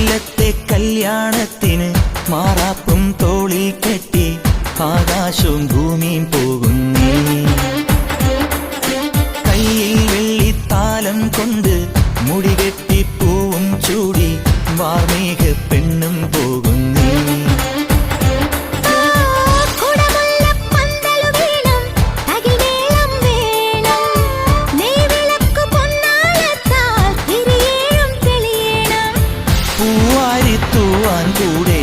കൊല്ലത്തെ കല്യാണത്തിന് മാറാപ്പും തോളിൽ കെട്ടി ആകാശവും ഭൂമിയും പോകുന്നേ. കയ്യിൽ വെള്ളിത്താലം കൊണ്ട് മുടികെട്ടി പൂവും ചൂടി വാർമേഘ പെണ്ണും പോകുന്നേ. പൂവാരി തൂവാൻ കൂടെ